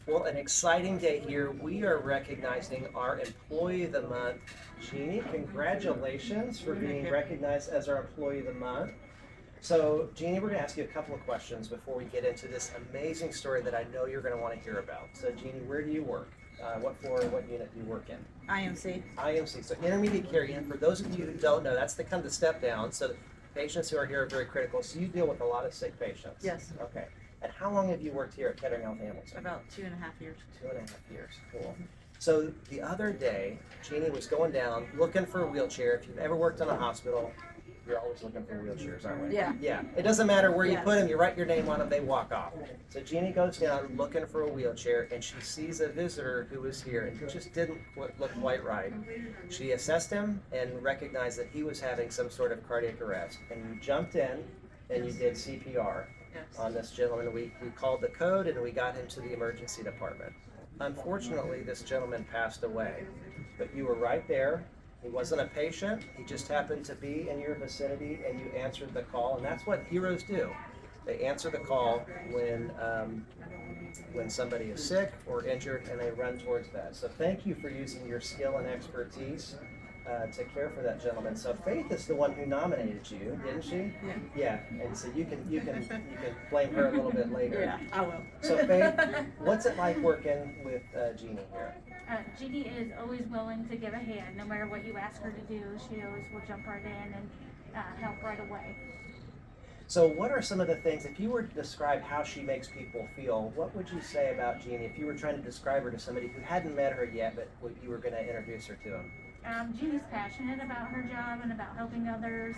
Well, an exciting day here. We are recognizing our Employee of the Month. Jeannie, congratulations for being recognized as our Employee of the Month. So, Jeannie, we're going to ask you a couple of questions before we get into this amazing story that I know you're going to want to hear about. So, Jeannie, where do you work? What floor, what unit do you work in? IMC. IMC, so intermediate care unit. For those of you who don't know, that's the kind of the step down. So, patients who are here are very critical. So, you deal with a lot of sick patients. Yes. Okay. And how long have you worked here at Kettering Health Hamilton? About 2.5 years. 2.5 years, cool. So the other day, Jeannie was going down looking for a wheelchair. If you've ever worked in a hospital, you're always looking for wheelchairs, aren't we? Yeah. Yeah. It doesn't matter where you Yes. put them, you write your name on them, they walk off. So Jeannie goes down looking for a wheelchair, and she sees a visitor who was here and who just didn't look quite right. She assessed him and recognized that he was having some sort of cardiac arrest. And you jumped in and you did CPR. Yes. On this gentleman. We called the code and we got him to the emergency department. Unfortunately, this gentleman passed away, but you were right there. He wasn't a patient. He just happened to be in your vicinity and you answered the call, and that's what heroes do. They answer the call when somebody is sick or injured, and they run towards that. So thank you for using your skill and expertise to care for that gentleman. So Faith is the one who nominated you, didn't she? Yeah. Yeah, and so you can blame her a little bit later. Yeah, I will. So Faith, what's it like working with Jeannie here? Jeannie is always willing to give a hand. No matter what you ask her to do, she always will jump right in and help right away. So what are some of the things, if you were to describe how she makes people feel, what would you say about Jeannie if you were trying to describe her to somebody who hadn't met her yet, but you were going to introduce her to them? Jeannie's passionate about her job and about helping others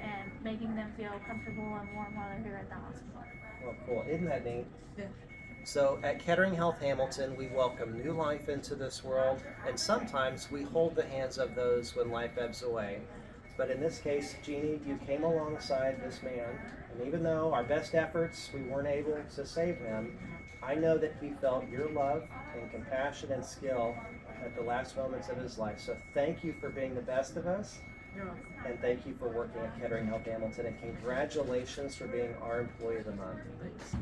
and making them feel comfortable and warm while they're here at the hospital. Well, cool. Isn't that neat? Yeah. So at Kettering Health Hamilton, we welcome new life into this world, and sometimes we hold the hands of those when life ebbs away. But in this case, Jeannie, you came alongside this man, and even though our best efforts, we weren't able to save him, I know that he felt your love and compassion and skill at the last moments of his life. So thank you for being the best of us, You're welcome. and thank you for working at Kettering Health Hamilton, and congratulations for being our Employee of the Month. Thanks.